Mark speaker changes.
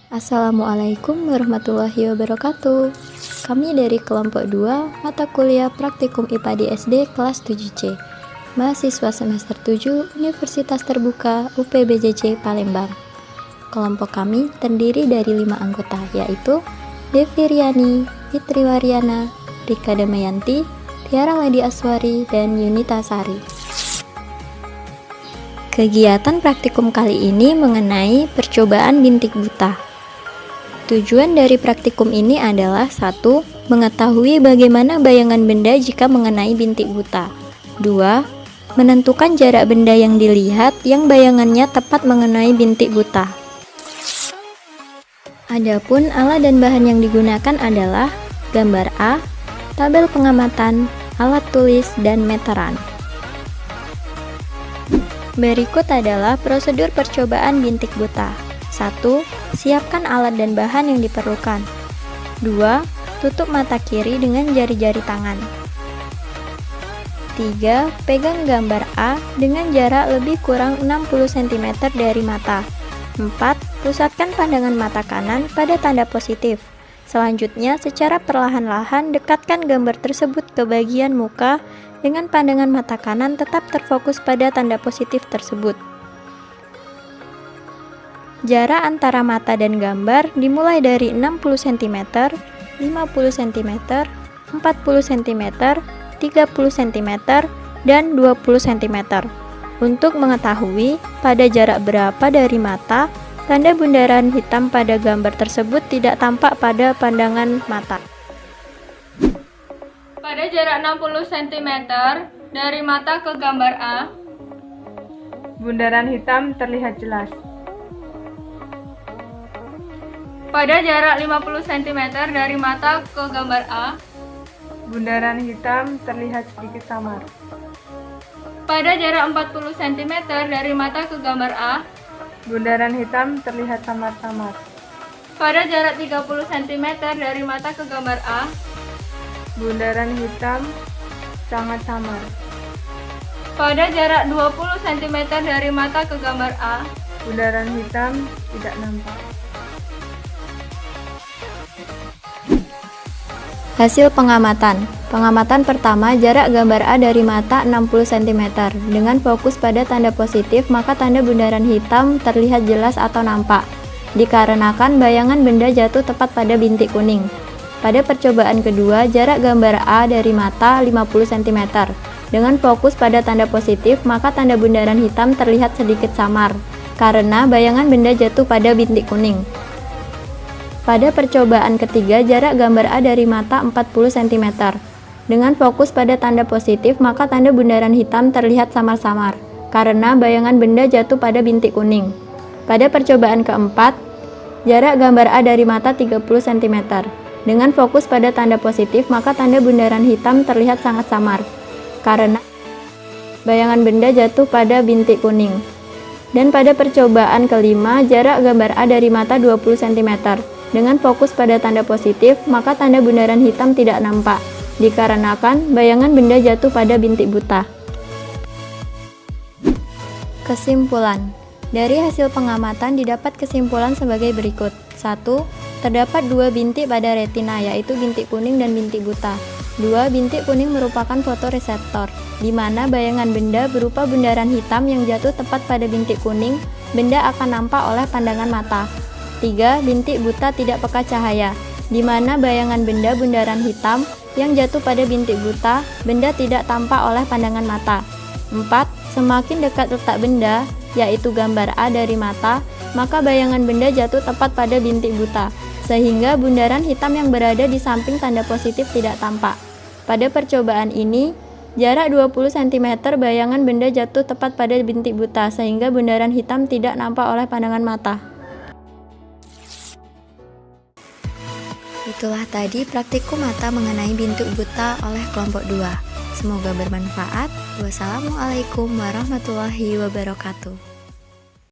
Speaker 1: Assalamualaikum warahmatullahi wabarakatuh. Kami dari kelompok 2 mata kuliah Praktikum IPA di SD kelas 7C, mahasiswa semester 7 Universitas Terbuka UPBJJ Palembang. Kelompok kami terdiri dari 5 anggota, yaitu Devi Riani, Fitri Waryana, Rika Damayanti, Tiara Lady Aswari, dan Yunita Sari. Kegiatan praktikum kali ini mengenai percobaan bintik buta. Tujuan dari praktikum ini adalah 1. Mengetahui bagaimana bayangan benda jika mengenai bintik buta. 2. Menentukan jarak benda yang dilihat yang bayangannya tepat mengenai bintik buta. Adapun alat dan bahan yang digunakan adalah gambar A, tabel pengamatan, alat tulis, dan meteran. Berikut adalah prosedur percobaan bintik buta. 1. Siapkan alat dan bahan yang diperlukan. 2. Tutup mata kiri dengan jari-jari tangan. 3. Pegang gambar A dengan jarak lebih kurang 60 cm dari mata. 4. Pusatkan pandangan mata kanan pada tanda positif. Selanjutnya, secara perlahan-lahan dekatkan gambar tersebut ke bagian muka dengan pandangan mata kanan tetap terfokus pada tanda positif tersebut. Jarak antara mata dan gambar dimulai dari 60 cm, 50 cm, 40 cm, 30 cm, dan 20 cm. Untuk mengetahui pada jarak berapa dari mata, tanda bundaran hitam pada gambar tersebut tidak tampak pada pandangan mata.
Speaker 2: Pada jarak 60 cm dari mata ke gambar A,
Speaker 3: bundaran hitam terlihat jelas.
Speaker 2: pada jarak 50 cm dari mata ke gambar A,
Speaker 3: Bundaran hitam terlihat sedikit samar.
Speaker 2: pada jarak 40 cm dari mata ke gambar A,
Speaker 3: Bundaran hitam terlihat samar-samar.
Speaker 2: pada jarak 30 cm dari mata ke gambar A,
Speaker 3: Bundaran hitam sangat samar.
Speaker 2: pada jarak 20 cm dari mata ke gambar A,
Speaker 3: Bundaran hitam tidak nampak.
Speaker 1: Hasil pengamatan. Pengamatan pertama, jarak gambar A dari mata 60 cm. Dengan fokus pada tanda positif, maka tanda bundaran hitam terlihat jelas atau nampak, dikarenakan bayangan benda jatuh tepat pada bintik kuning. Pada percobaan kedua, jarak gambar A dari mata 50 cm. Dengan fokus pada tanda positif, maka tanda bundaran hitam terlihat sedikit samar, karena bayangan benda jatuh pada bintik kuning. Pada percobaan ketiga, jarak gambar A dari mata 40 cm. Dengan fokus pada tanda positif, maka tanda bundaran hitam terlihat samar-samar, karena bayangan benda jatuh pada bintik kuning. Pada percobaan keempat, jarak gambar A dari mata 30 cm. Dengan fokus pada tanda positif, maka tanda bundaran hitam terlihat sangat samar, karena bayangan benda jatuh pada bintik kuning. Dan pada percobaan kelima, jarak gambar A dari mata 20 cm. Dengan fokus pada tanda positif, maka tanda bundaran hitam tidak nampak, dikarenakan bayangan benda jatuh pada bintik buta. Kesimpulan. Dari hasil pengamatan didapat kesimpulan sebagai berikut. 1. Terdapat 2 bintik pada retina, yaitu bintik kuning dan bintik buta. 2. Bintik kuning merupakan fotoreseptor, di mana bayangan benda berupa bundaran hitam yang jatuh tepat pada bintik kuning, benda akan nampak oleh pandangan mata. 3. Bintik buta tidak peka cahaya, di mana bayangan benda bundaran hitam yang jatuh pada bintik buta, benda tidak tampak oleh pandangan mata. 4. Semakin dekat letak benda, yaitu gambar A dari mata, maka bayangan benda jatuh tepat pada bintik buta, sehingga bundaran hitam yang berada di samping tanda positif tidak tampak. Pada percobaan ini, jarak 20 cm bayangan benda jatuh tepat pada bintik buta, sehingga bundaran hitam tidak nampak oleh pandangan mata. Itulah tadi praktikum mata mengenai bintik buta oleh kelompok 2. Semoga bermanfaat. Wassalamualaikum warahmatullahi wabarakatuh.